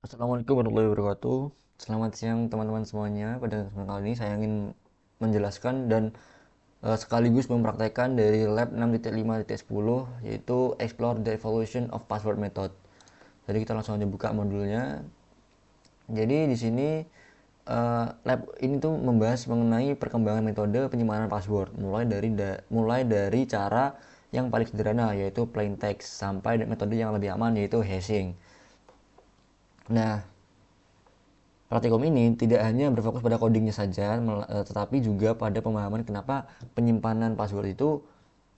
Assalamualaikum warahmatullahi wabarakatuh. Selamat siang teman-teman semuanya. Pada kesempatan kali ini saya ingin menjelaskan dan sekaligus mempraktekkan dari lab 6.5.10 yaitu Explore the Evolution of Password Method. Jadi kita langsung aja buka modulnya. Jadi di sini lab ini tuh membahas mengenai perkembangan metode penyimpanan password mulai dari cara yang paling sederhana yaitu plain text sampai metode yang lebih aman yaitu hashing. Nah, praktikum ini tidak hanya berfokus pada codingnya saja, tetapi juga pada pemahaman kenapa penyimpanan password itu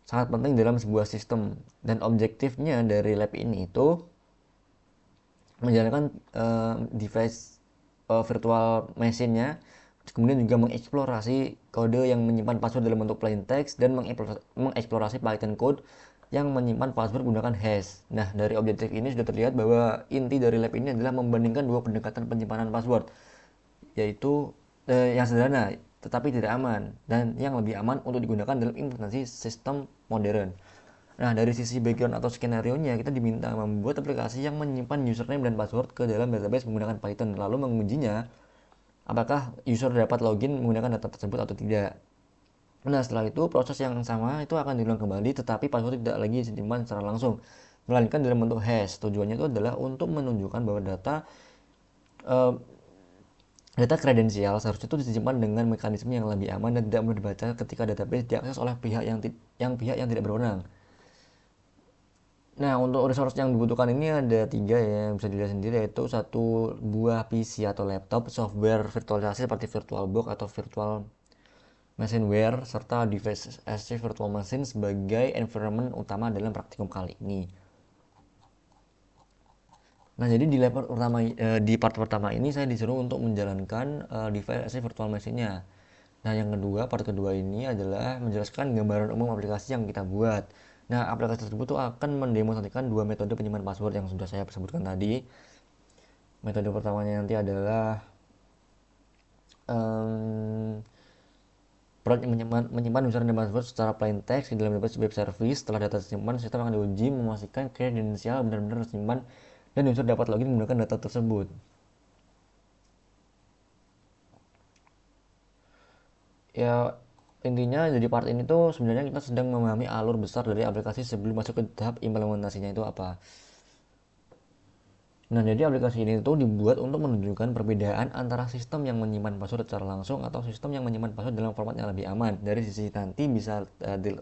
sangat penting dalam sebuah sistem. Dan objektifnya dari lab ini itu menjalankan device virtual machine-nya, kemudian juga mengeksplorasi kode yang menyimpan password dalam bentuk plain text dan mengeksplorasi Python code yang menyimpan password menggunakan hash. Nah, dari objektif ini sudah terlihat bahwa inti dari lab ini adalah membandingkan dua pendekatan penyimpanan password, yaitu yang sederhana tetapi tidak aman dan yang lebih aman untuk digunakan dalam implementasi sistem modern. Nah, dari sisi background atau skenario-nya, kita diminta membuat aplikasi yang menyimpan username dan password ke dalam database menggunakan Python, lalu mengujinya apakah user dapat login menggunakan data tersebut atau tidak. Nah, setelah itu proses yang sama itu akan diulang kembali, tetapi password tidak lagi disimpan secara langsung, melainkan dalam bentuk hash. Tujuannya itu adalah untuk menunjukkan bahwa eh, data kredensial seharusnya itu disimpan dengan mekanisme yang lebih aman dan tidak mudah dibaca ketika database diakses oleh pihak yang tidak berwenang. Nah, untuk resource yang dibutuhkan ini ada tiga ya, yang bisa dilihat sendiri, yaitu satu buah PC atau laptop, software virtualisasi seperti VirtualBox atau Virtual Machineware, serta device as a virtual machine sebagai environment utama dalam praktikum kali ini. Nah, jadi di part pertama ini saya disuruh untuk menjalankan device as a virtual machine-nya. Nah, part kedua ini adalah menjelaskan gambaran umum aplikasi yang kita buat. Nah, aplikasi tersebut tuh akan mendemonstrasikan dua metode penyimpanan password yang sudah saya sebutkan tadi. Metode pertamanya nanti adalah um, menyimpan username dan password secara plain text di dalam database web service. Setelah data tersimpan, sistem akan diuji memastikan kredensial benar-benar tersimpan dan user dapat login menggunakan data tersebut. Ya, intinya jadi part ini tuh sebenarnya kita sedang memahami alur besar dari aplikasi sebelum masuk ke tahap implementasinya itu apa. Nah, jadi aplikasi ini tuh dibuat untuk menunjukkan perbedaan antara sistem yang menyimpan password secara langsung atau sistem yang menyimpan password dalam format yang lebih aman. Dari sisi nanti bisa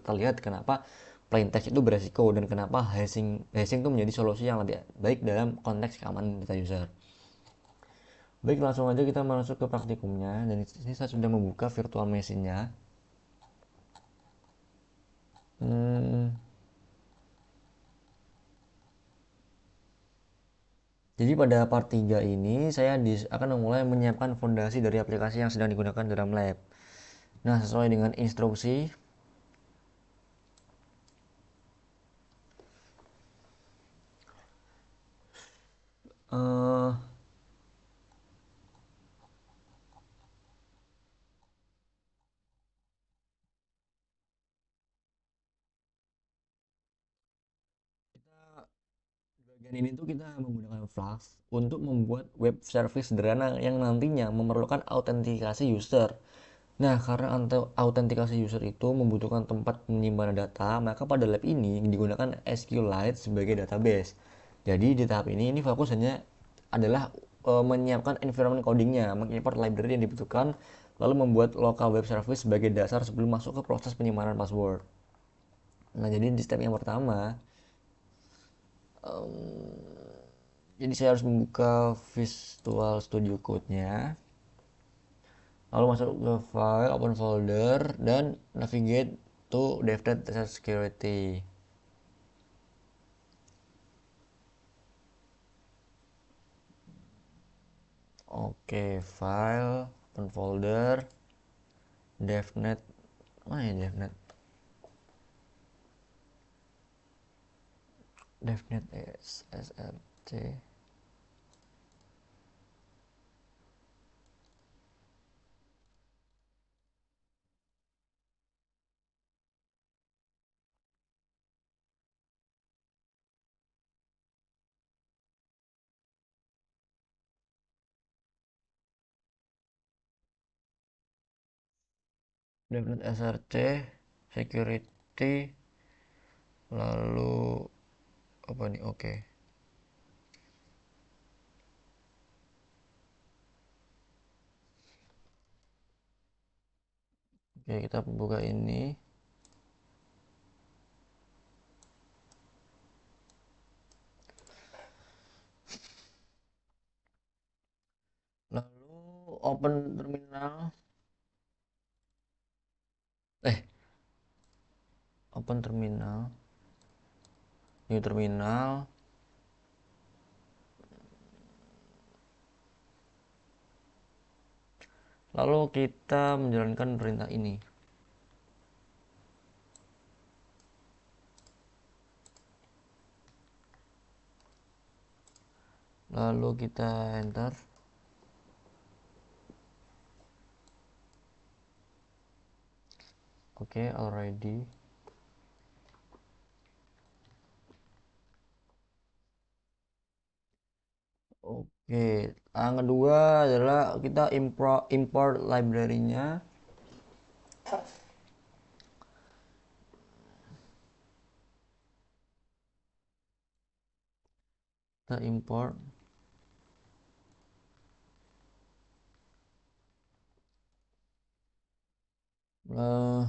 terlihat kenapa plain text itu beresiko dan kenapa hashing hashing itu menjadi solusi yang lebih baik dalam konteks keamanan data user. Baik, langsung aja kita masuk ke praktikumnya. Dan di sini saya sudah membuka virtual machine-nya. Hmm, Jadi pada part 3 ini saya akan memulai menyiapkan fondasi dari aplikasi yang sedang digunakan dalam lab. Nah, sesuai dengan instruksi, eh, bagian ini tuh kita menggunakan Flask untuk membuat web service sederhana yang nantinya memerlukan autentikasi user. Nah, karena autentikasi user itu membutuhkan tempat penyimpanan data, maka pada lab ini digunakan SQLite sebagai database. Jadi di tahap ini fokus hanya adalah menyiapkan environment codingnya, mengimport library yang dibutuhkan, lalu membuat local web service sebagai dasar sebelum masuk ke proses penyimpanan password. Nah, jadi di step yang pertama, jadi saya harus membuka Visual Studio Code-nya, lalu masuk ke file, open folder, dan navigate to DevNet Data Security. Oke, file, open folder, DevNet, mana ya DevNet? DevNet SRC. Devnet src security, lalu apa nih, oke. Oke, kita buka ini. Lalu open terminal. Eh, open terminal. New terminal. Lalu kita menjalankan perintah ini. Lalu kita enter. Oke, already. Oke, yang kedua adalah kita import library-nya. Kita import. Eh,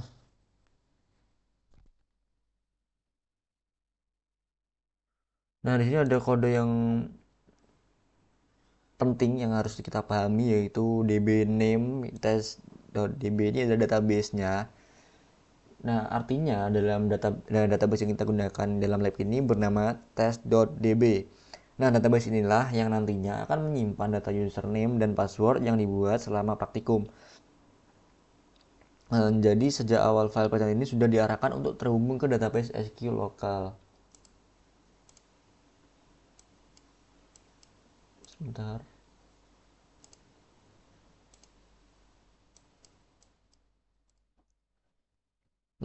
Nah, di sini ada kode yang penting yang harus kita pahami, yaitu db name test.db ini adalah database-nya. Nah, artinya dalam database yang kita gunakan dalam lab ini bernama test.db. Nah, database inilah yang nantinya akan menyimpan data username dan password yang dibuat selama praktikum. Jadi sejak awal file Python ini sudah diarahkan untuk terhubung ke database SQL lokal. Sebentar.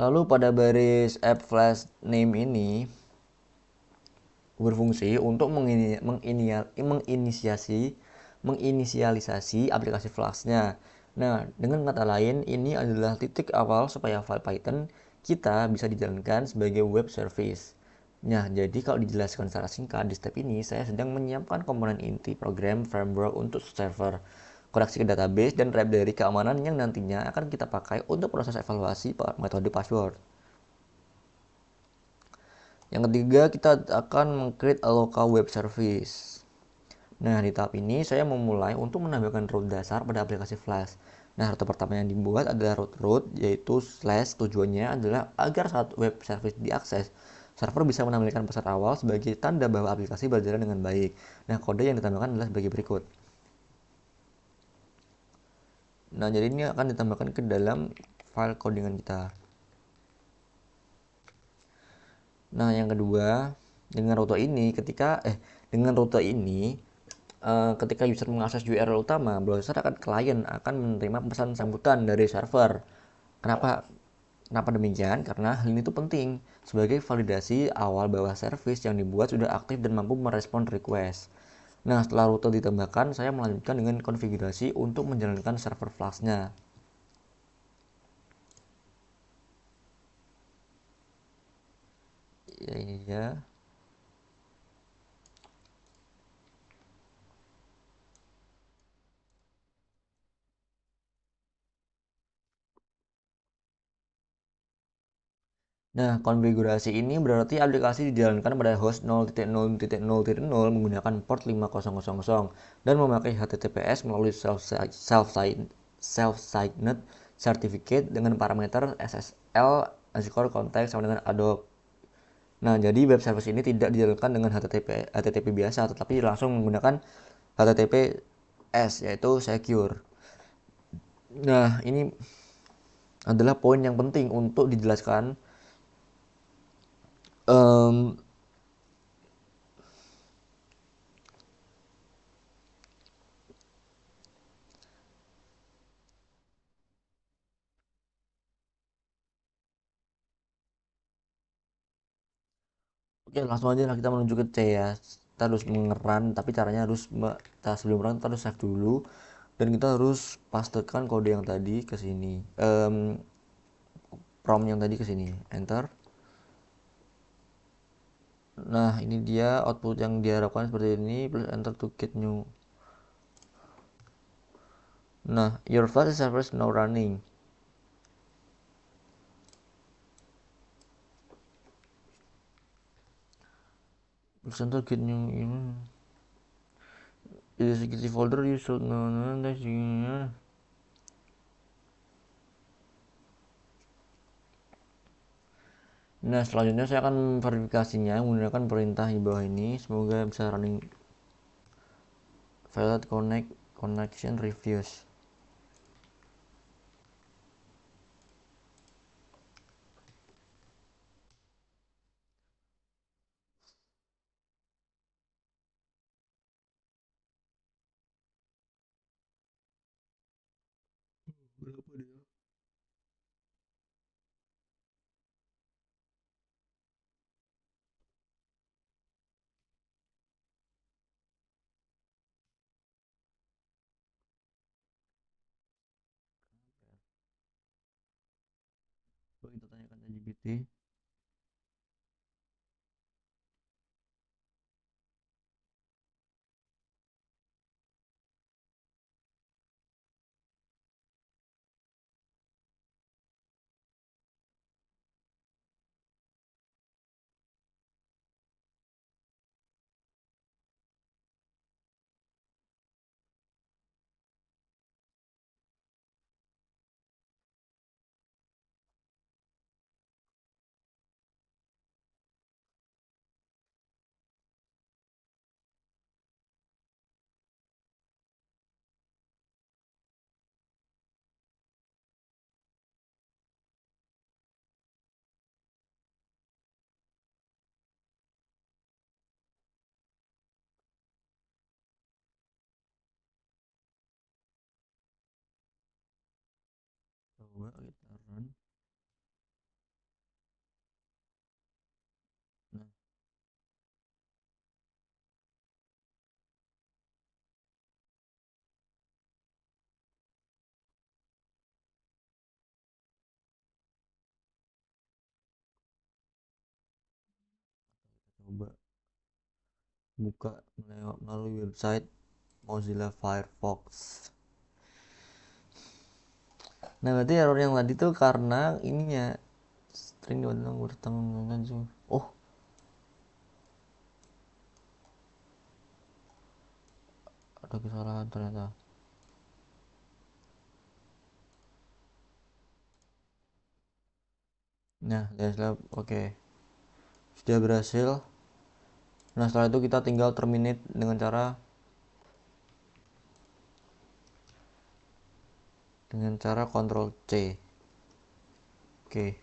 Lalu pada baris app flash name ini berfungsi untuk menginisialisasi aplikasi Flash-nya. Nah, dengan kata lain, ini adalah titik awal supaya file Python kita bisa dijalankan sebagai web service. Nah, jadi kalau dijelaskan secara singkat, di step ini saya sedang menyiapkan komponen inti program framework untuk server, koneksi ke database, dan library keamanan yang nantinya akan kita pakai untuk proses evaluasi metode password. Yang ketiga, kita akan meng-create a local web service. Nah, di tahap ini saya memulai untuk menambahkan root dasar pada aplikasi Flash. Nah, rute pertama yang dibuat adalah root, yaitu slash. Tujuannya adalah agar saat web service diakses, server bisa menampilkan pesan awal sebagai tanda bahwa aplikasi berjalan dengan baik. Nah, kode yang ditambahkan adalah sebagai berikut. Nah, jadi ini akan ditambahkan ke dalam file codingan kita. Nah, yang kedua, dengan rute ini ketika user mengakses URL utama, browser akan klien akan menerima pesan sambutan dari server. Kenapa? Kenapa demikian? Karena hal ini tuh penting sebagai validasi awal bahwa service yang dibuat sudah aktif dan mampu merespon request. Nah, setelah rute ditambahkan, saya melanjutkan dengan konfigurasi untuk menjalankan server Flash-nya. Ya, ini ya. Nah, konfigurasi ini berarti aplikasi dijalankan pada host 0.0.0.0 menggunakan port 5000 dan memakai HTTPS melalui self-signed certificate dengan parameter SSL underscore context sama dengan Adobe. Nah, jadi web service ini tidak dijalankan dengan HTTP biasa, tetapi langsung menggunakan HTTPS, yaitu secure. Nah, ini adalah poin yang penting untuk dijelaskan. Um, Oke, langsung aja lah kita menuju ke C ya. Kita harus mengeran, tapi caranya harus sebelum run kita harus save dulu dan kita harus pastekan kode yang tadi ke sini. from yang tadi ke sini, enter. Nah, ini dia output yang diharapkan seperti ini, plus enter to get new. Nah, your flash server is now running. Plus enter get new ini. Di security folder you should know that you. Nah, selanjutnya saya akan verifikasinya menggunakan perintah di bawah ini. Semoga bisa running valid connection reviews. Berapa dia? Coba kita tanyakan ChatGPT. Coba kita run. Nah, coba buka melalui website Mozilla Firefox. Nah, berarti error yang tadi tuh karena ininya string bertanggung jawab. Oh, ada kesalahan ternyata. Nah, oke. Sudah berhasil. Nah, setelah itu kita tinggal terminate dengan cara Ctrl C. Oke.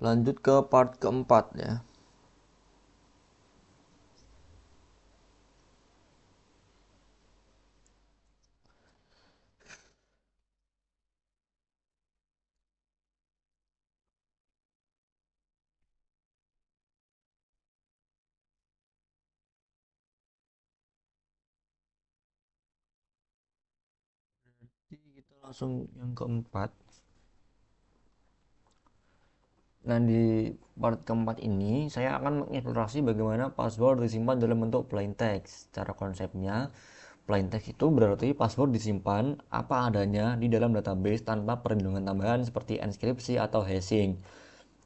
Lanjut ke part keempat ya. Jadi kita langsung yang keempat. Nah, di part keempat ini saya akan mengeksplorasi bagaimana password disimpan dalam bentuk plain text. Cara konsepnya, plain text itu berarti password disimpan apa adanya di dalam database tanpa perlindungan tambahan seperti enkripsi atau hashing.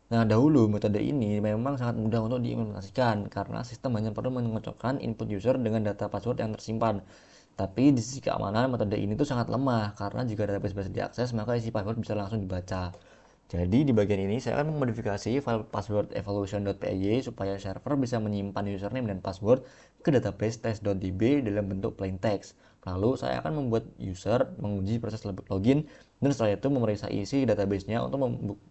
Nah, dahulu metode ini memang sangat mudah untuk diimplementasikan karena sistem hanya perlu mengocokkan input user dengan data password yang tersimpan. Tapi di sisi keamanan, metode ini tuh sangat lemah karena jika database bisa diakses, maka isi password bisa langsung dibaca. Jadi di bagian ini saya akan memodifikasi file password evolution.py supaya server bisa menyimpan username dan password ke database test.db dalam bentuk plain text. Lalu saya akan membuat user menguji proses login dan setelah itu memeriksa isi database-nya untuk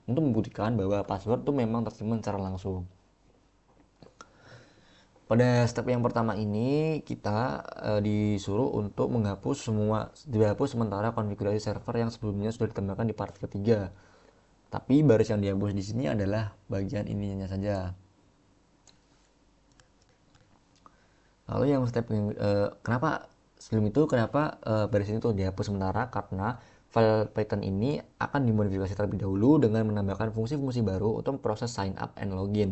membuktikan bahwa password itu memang tersimpan secara langsung. Pada step yang pertama ini kita disuruh untuk dihapus sementara konfigurasi server yang sebelumnya sudah ditambahkan di part ketiga. Tapi baris yang dihapus di sini adalah bagian ininya saja. Lalu yang kenapa Sebelum itu kenapa baris ini tuh dihapus sementara, karena file Python ini akan dimodifikasi terlebih dahulu dengan menambahkan fungsi-fungsi baru untuk proses sign up and login.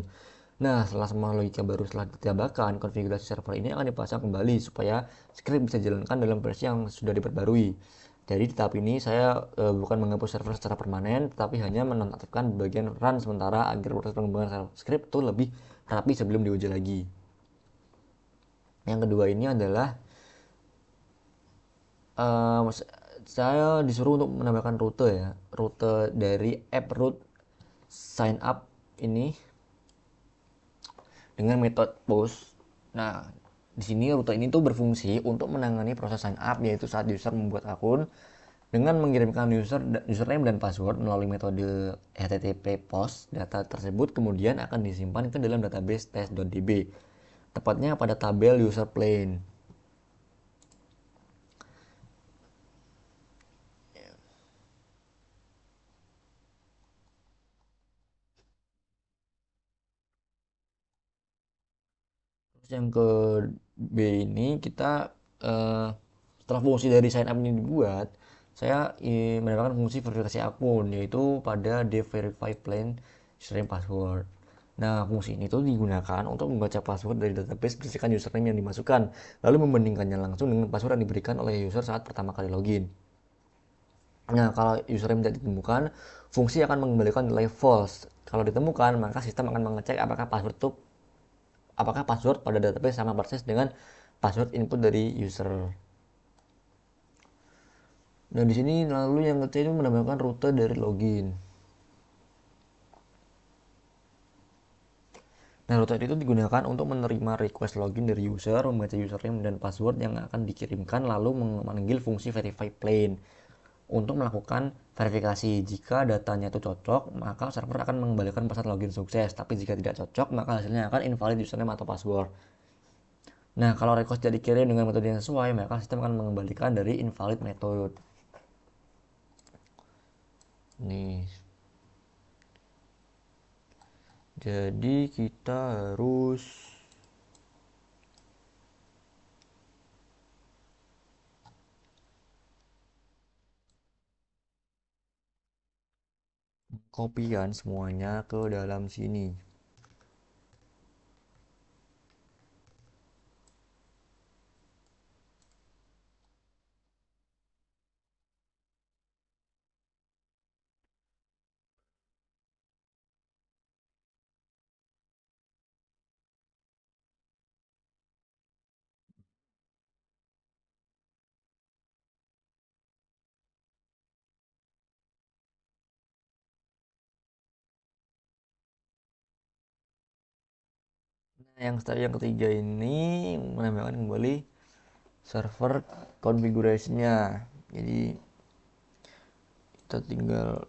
Nah, setelah semua logika baru setelah ditambahkan, konfigurasi server ini akan dipasang kembali supaya script bisa dijalankan dalam versi yang sudah diperbarui. Jadi di tahap ini saya bukan menghapus server secara permanen, tetapi hanya menonaktifkan bagian run sementara agar proses pengembangan script itu lebih rapi sebelum diuji lagi. Yang kedua ini adalah eh, saya disuruh untuk menambahkan rute ya, rute dari app root sign up ini dengan metode post. Nah, di sini rute ini tuh berfungsi untuk menangani proses sign up, yaitu saat user membuat akun dengan mengirimkan username dan password melalui metode HTTP post. Data tersebut kemudian akan disimpan ke dalam database test.db, tepatnya pada tabel user plane. Terus yang ke B ini kita eh, setelah fungsi dari sign up ini dibuat, saya menambahkan fungsi verifikasi akun, yaitu pada dev verify plain username password. Nah, fungsi ini tuh digunakan untuk membaca password dari database berdasarkan username yang dimasukkan, lalu membandingkannya langsung dengan password yang diberikan oleh user saat pertama kali login. Nah, kalau username tidak ditemukan, fungsi akan mengembalikan nilai false. Kalau ditemukan, maka sistem akan mengecek apakah password pada database sama persis dengan password input dari user. Nah, di sini lalu yang ketiga itu menambahkan rute dari login. Nah, rute itu digunakan untuk menerima request login dari user, membaca username dan password yang akan dikirimkan, lalu memanggil fungsi verify plain untuk melakukan verifikasi. Jika datanya itu cocok, maka server akan mengembalikan pesan login sukses. Tapi jika tidak cocok, maka hasilnya akan invalid username atau password. Nah, kalau request tidak dikirim dengan metode yang sesuai, maka sistem akan mengembalikan dari invalid method. Nih, jadi kita harus kopikan semuanya ke dalam sini. Nah, yang ketiga ini menambahkan kembali server configuration-nya. Jadi kita tinggal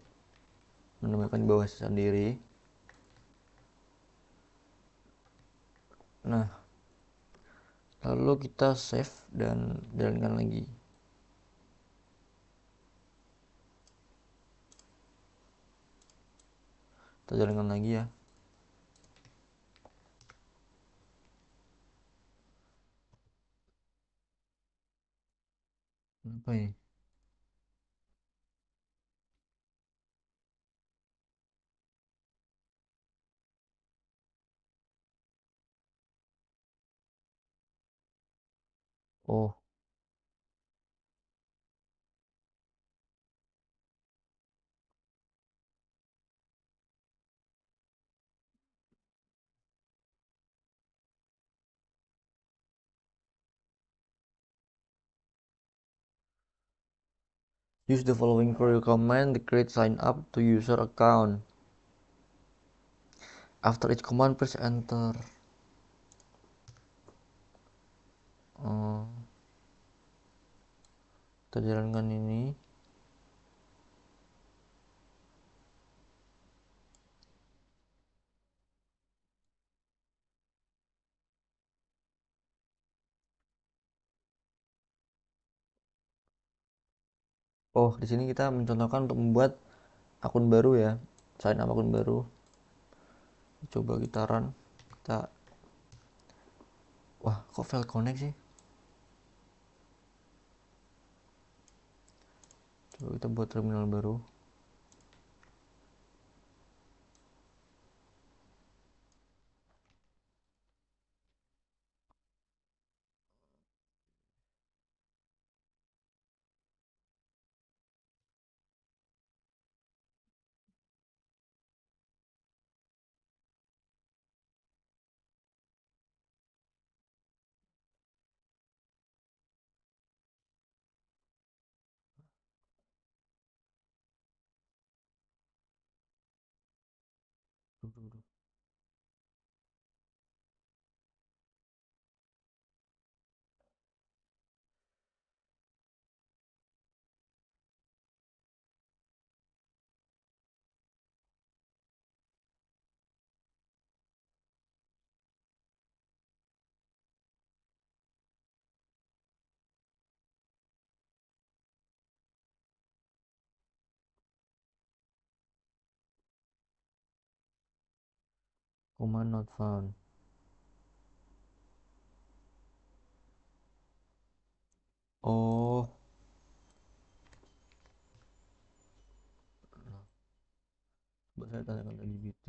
menambahkan di bawah sendiri. Nah, lalu kita save dan jalankan lagi. Kita jalankan lagi ya. Apa ini? Oh, use the following query command to create sign up to user account. After each command, press enter. Oh, kita jalankan ini. Oh, di sini kita mencontohkan untuk membuat akun baru ya. Sign up akun baru. Coba kita run. Kita Wah, kok fail connect sih? Lalu kita buat terminal baru. Command not found. Oh, coba saya tanyakan lagi GPT.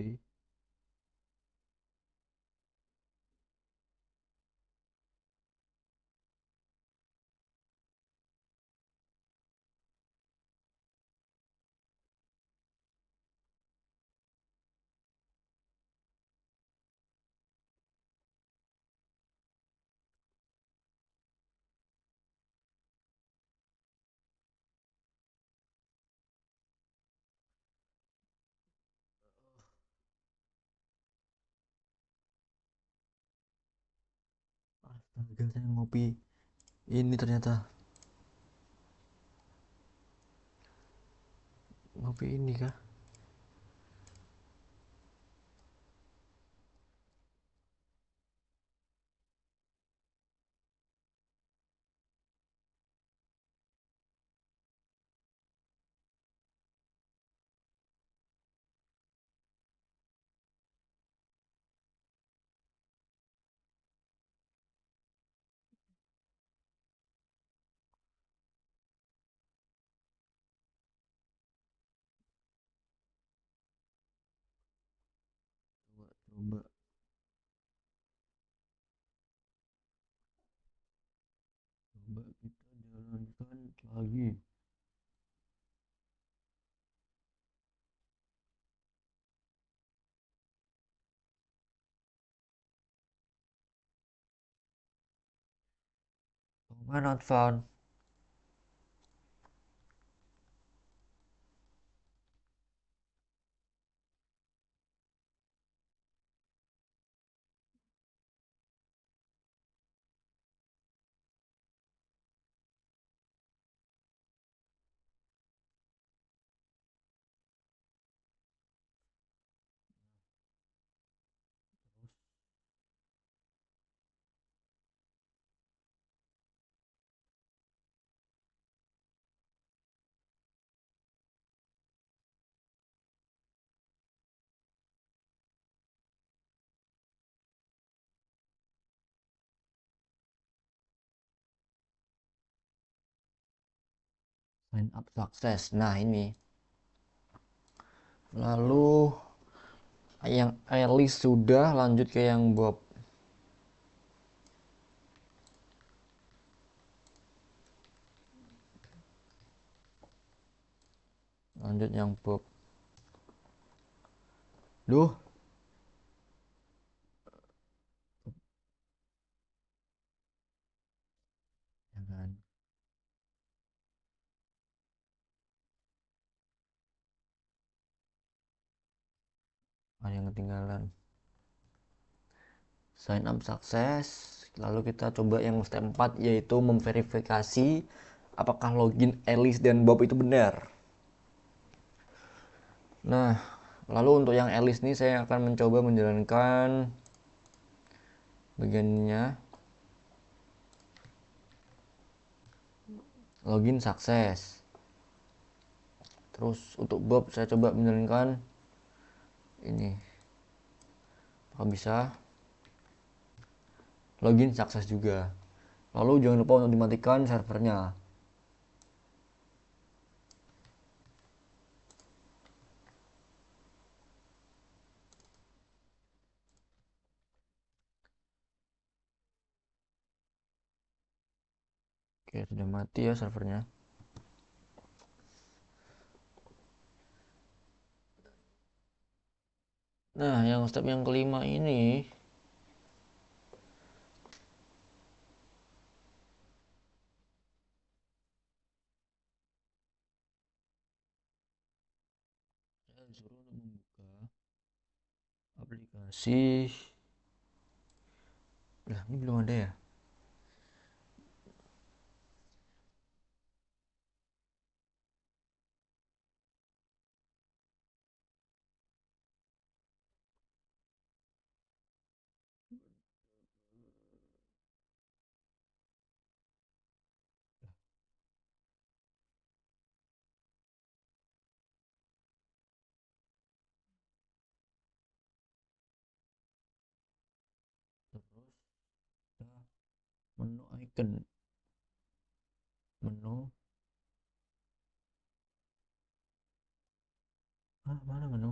Astaga, saya ngopi ini ternyata ngopi ini kah? Coba coba kita jalankan lagi. Command not found. Sign up sukses. Nah, ini. Lalu yang Alice sudah, lanjut ke yang Bob. Lanjut yang Bob. Duh, jangan. Ada yang ketinggalan. Sign up sukses. Lalu kita coba yang step 4, yaitu memverifikasi apakah login Alice dan Bob itu benar. Nah, lalu untuk yang Alice ini saya akan mencoba menjalankan bagiannya login sukses. Terus untuk Bob saya coba menjalankan ini. Apakah bisa? Login sukses juga. Lalu jangan lupa untuk dimatikan servernya. Oke, sudah mati ya servernya. Nah, yang step yang kelima ini saya disuruh untuk membuka aplikasi. Lah, ini belum ada ya? Terus kita menu icon, menu, mana menu?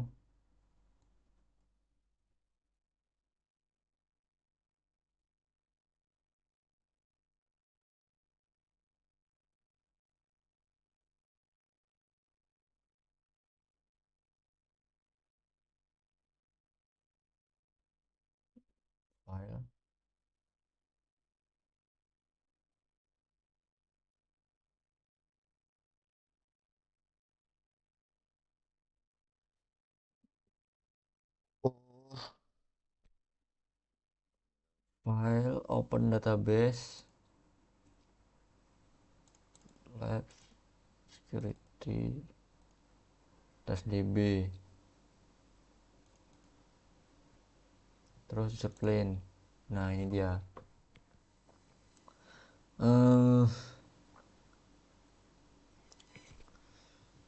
File. Oh, file, open database, lab, security, tes DB, terus user plane. Nah, ini dia. eh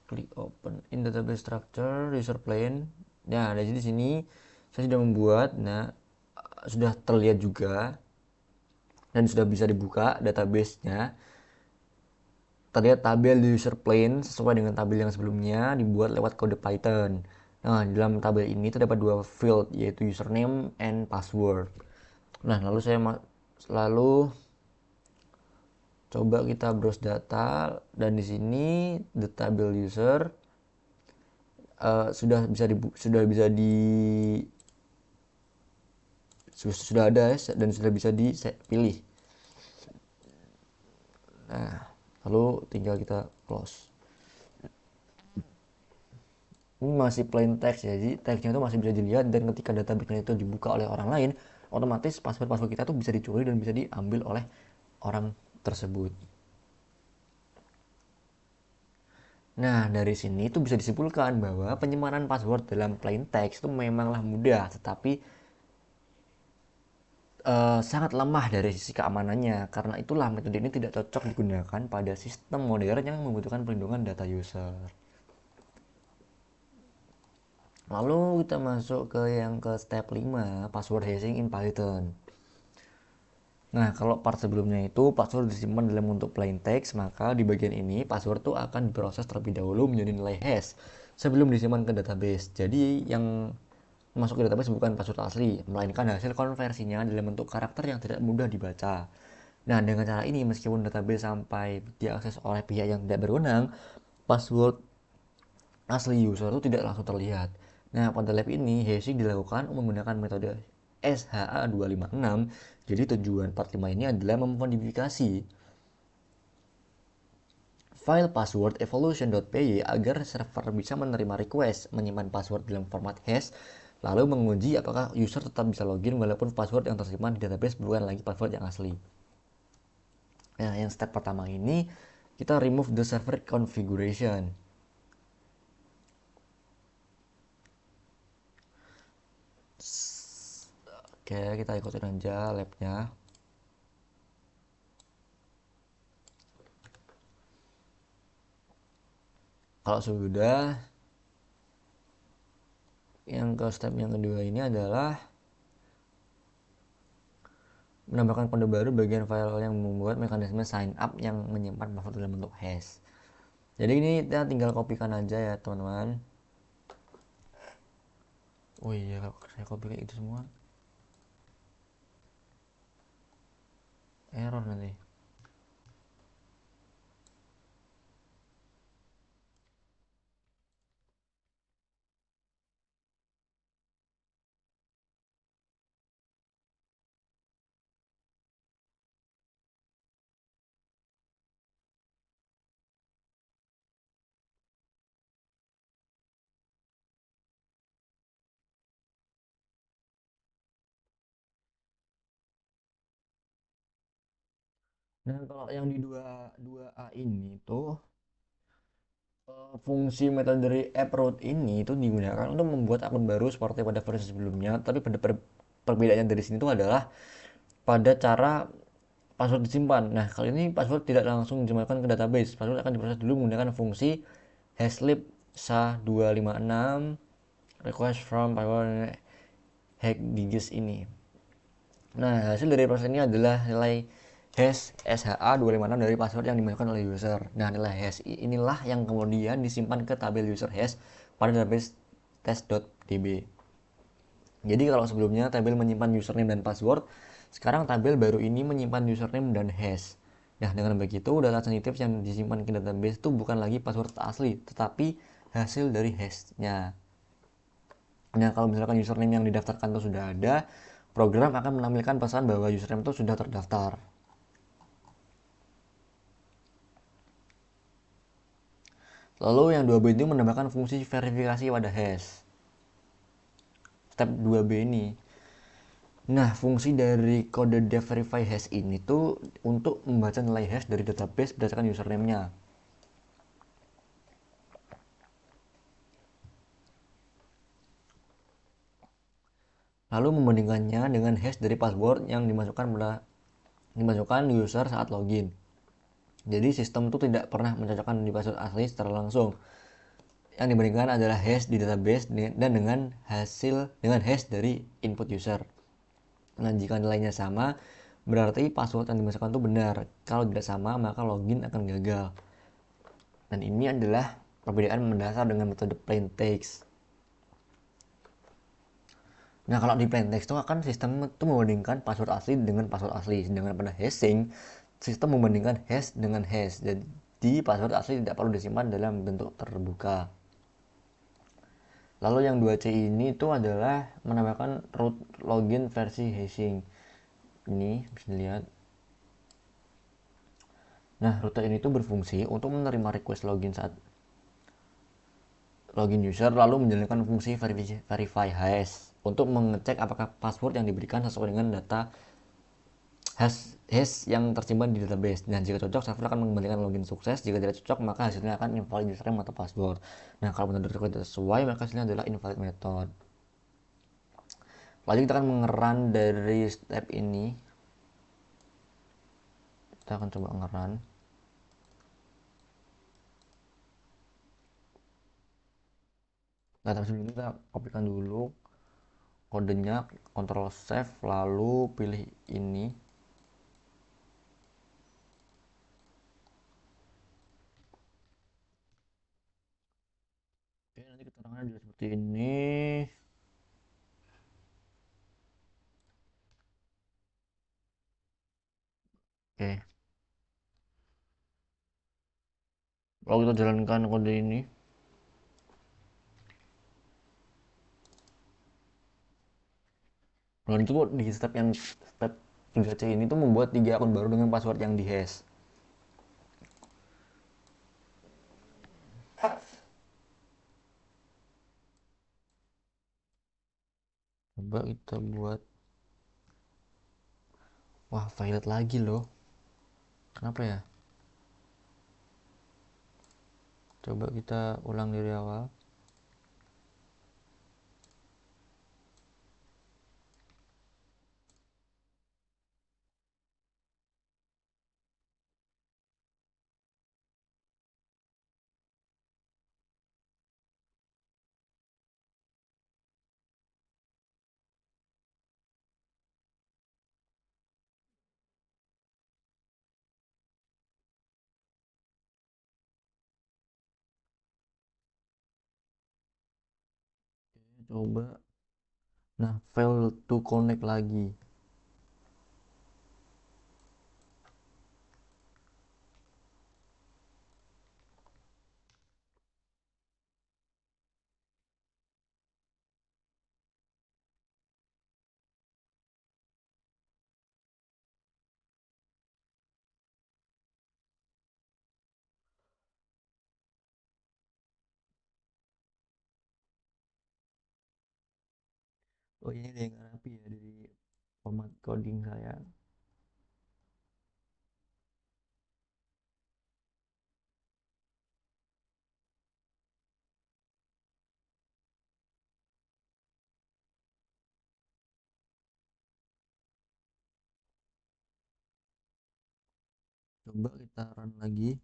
Klik open in database structure user plane. Nah, dari di sini saya sudah membuat. Nah, sudah terlihat juga dan sudah bisa dibuka databasenya. Terlihat tabel di user plane sesuai dengan tabel yang sebelumnya dibuat lewat kode Python. Nah, dalam tabel ini terdapat dua field yaitu username and password. Nah, lalu coba kita browse data dan di sini the table user sudah bisa di sudah ada dan sudah bisa dipilih. Nah, lalu tinggal kita close. Ini masih plain text ya, jadi teksnya itu masih bisa dilihat dan ketika database itu dibuka oleh orang lain, otomatis password kita tuh bisa dicuri dan bisa diambil oleh orang tersebut. Nah, dari sini itu bisa disimpulkan bahwa penyimpanan password dalam plain text itu memanglah mudah, tetapi sangat lemah dari sisi keamanannya. Karena itulah metode ini tidak cocok digunakan pada sistem modern yang membutuhkan perlindungan data user. Lalu kita masuk ke yang ke step 5, password hashing in Python. Nah, kalau part sebelumnya itu password disimpan dalam bentuk plain text, maka di bagian ini password itu akan diproses terlebih dahulu menjadi nilai hash sebelum disimpan ke database. Jadi yang masuk ke database bukan password asli, melainkan hasil konversinya dalam bentuk karakter yang tidak mudah dibaca. Nah, dengan cara ini meskipun database sampai diakses oleh pihak yang tidak berwenang, password asli user itu tidak langsung terlihat. Nah, pada lab ini hashing dilakukan menggunakan metode SHA-256. Jadi tujuan part 5 ini adalah memodifikasi file password evolution.py agar server bisa menerima request menyimpan password dalam format hash, lalu menguji apakah user tetap bisa login walaupun password yang tersimpan di database bukan lagi password yang asli. Nah, yang step pertama ini kita remove the server configuration. Oke, kita ikutin aja labnya. Kalau sudah, yang ke step yang kedua ini adalah menambahkan kode baru bagian file yang membuat mekanisme sign up yang menyimpan password dalam bentuk hash. Jadi ini kita tinggal kopikan aja ya teman-teman. Oh iya, kalau saya copy kayak itu semua error nanti. Nah, kalau yang di dua a ini tuh fungsi metode dari AppRoot ini itu digunakan untuk membuat akun baru seperti pada versi sebelumnya, tapi perbedaannya dari sini tuh adalah pada cara password disimpan. Nah, kali ini password tidak langsung dimasukkan ke database. Password akan diproses dulu menggunakan fungsi hashlib SHA-256 request from password hack digits ini. Nah, hasil dari proses ini adalah nilai hash SHA-256 dari password yang dimasukkan oleh user. Nah, nilai hash inilah yang kemudian disimpan ke tabel user hash pada database test.db. Jadi kalau sebelumnya tabel menyimpan username dan password, sekarang tabel baru ini menyimpan username dan hash. Nah, dengan begitu data sensitif yang disimpan ke database itu bukan lagi password asli, tetapi hasil dari hashnya. Nah, kalau misalkan username yang didaftarkan itu sudah ada, program akan menampilkan pesan bahwa username itu sudah terdaftar. Lalu yang 2B itu menambahkan fungsi verifikasi pada hash. Step 2B ini. Nah, fungsi dari kode def verify hash ini tuh untuk membaca nilai hash dari database berdasarkan username-nya. Lalu membandingkannya dengan hash dari password yang dimasukkan user saat login. Jadi sistem itu tidak pernah mencocokkan di password asli secara langsung. Yang dibandingkan adalah hash di database dan dengan hash dari input user. Nah, jika nilainya sama, berarti password yang dimasukkan itu benar. Kalau tidak sama, maka login akan gagal. Dan ini adalah perbedaan mendasar dengan metode plain text. Nah, kalau di plain text itu akan sistem itu membandingkan password asli dengan password asli. Sedangkan pada hashing, sistem membandingkan hash dengan hash. Jadi, password asli tidak perlu disimpan dalam bentuk terbuka. Lalu yang 2C ini itu adalah menambahkan root login versi hashing. Ini bisa dilihat. Nah, rute ini tuh berfungsi untuk menerima request login saat login user lalu menjalankan fungsi verify hash untuk mengecek apakah password yang diberikan sesuai dengan data hash yang tersimpan di database. Nah, jika cocok, server akan mengembalikan login sukses. Jika tidak cocok, maka hasilnya akan invalid username atau password. Nah, kalau metode tidak sesuai, maka hasilnya adalah invalid method. Lalu kita akan mengeran dari step ini. Kita akan coba ngeran. Nah, tapi sebelum itu kita kopikan dulu kodenya, Ctrl save, lalu pilih ini. Oke, nanti keterangannya juga seperti ini. Oke, kalau kita jalankan kode ini, dan itu di step 3C ini tuh membuat 3 akun baru dengan password yang dihash. Coba kita buat, wah violet lagi loh. Kenapa ya? Coba kita ulang dari awal. Coba, nah fail to connect lagi. Oh ini dia yang rapi ya dari format coding saya. Coba kita run lagi.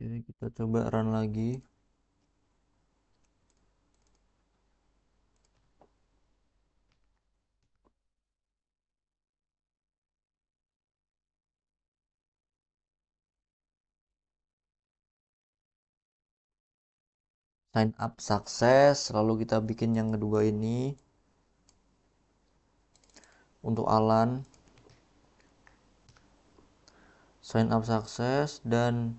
Oke, kita coba run lagi. Sign up sukses. Lalu kita bikin yang kedua ini. Untuk Alan. Sign up sukses. Dan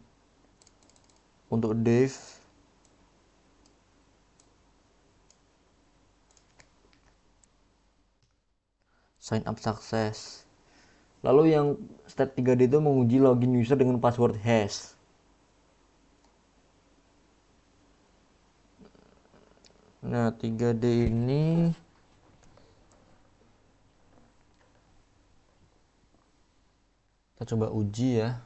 untuk Dave. Sign up sukses. Lalu yang step 3D itu menguji login user dengan password hash. Nah, 3D ini kita coba uji ya.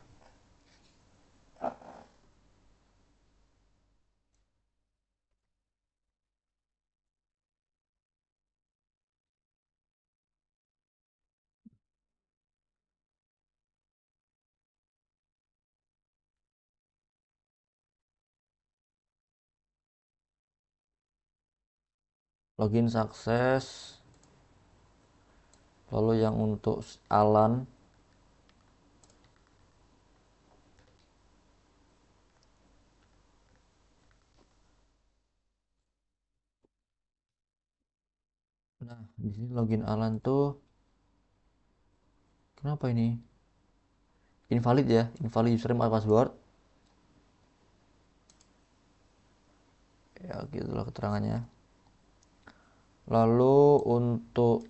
Login sukses. Lalu yang untuk Alan. Nah, di sini login Alan tuh kenapa ini? Invalid ya, invalid username atau password. Ya, gitulah keterangannya. Lalu untuk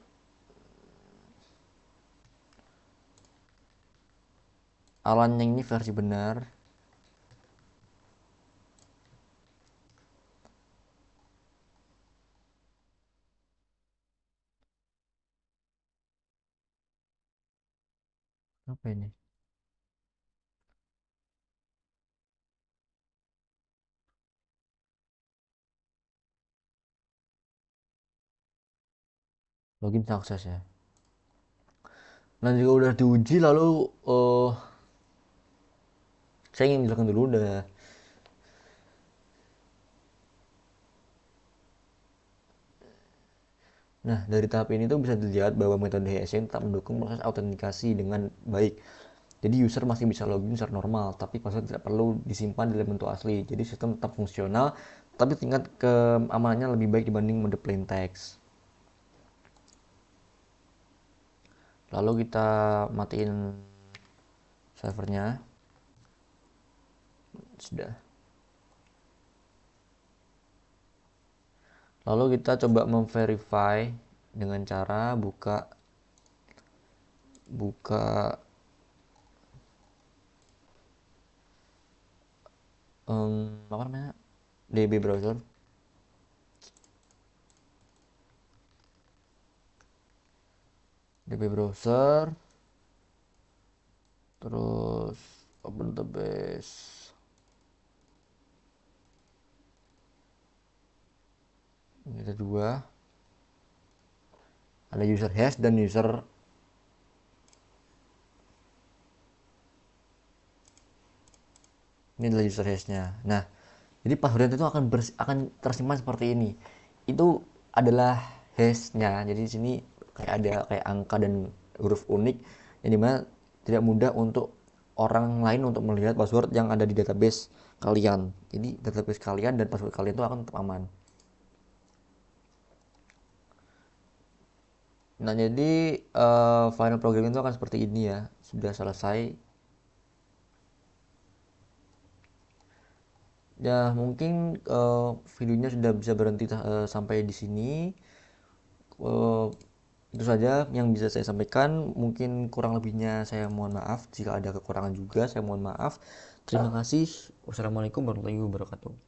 Alan yang ini versi benar. Apa ini? Login sukses ya. Nah, jika udah diuji lalu saya ingin menjelaskan dulu udah. Nah, dari tahap ini tuh bisa dilihat bahwa metode hashing tetap mendukung proses autentikasi dengan baik. Jadi user masih bisa login secara normal, tapi password tidak perlu disimpan dalam bentuk asli. Jadi sistem tetap fungsional, tapi tingkat keamanannya lebih baik dibanding mode plain text. Lalu kita matiin servernya. Sudah. Lalu kita coba memverify dengan cara buka apa namanya? DB browser. DB browser. Terus open the base. Ini ada dua. Ada user hash dan user. Ini adalah user hashnya. Nah, jadi password itu akan tersimpan seperti ini. Itu adalah hashnya. Jadi di sini kayak ada kayak angka dan huruf unik yang dimana tidak mudah untuk orang lain untuk melihat password yang ada di database kalian. Jadi database kalian dan password kalian itu akan tetap aman. Nah, jadi final programming itu akan seperti ini ya. Sudah selesai. Ya, mungkin videonya sudah bisa berhenti sampai di sini. Eh, itu saja yang bisa saya sampaikan. Mungkin kurang lebihnya saya mohon maaf. Jika ada kekurangan juga, saya mohon maaf. Terima kasih. Wassalamualaikum warahmatullahi wabarakatuh.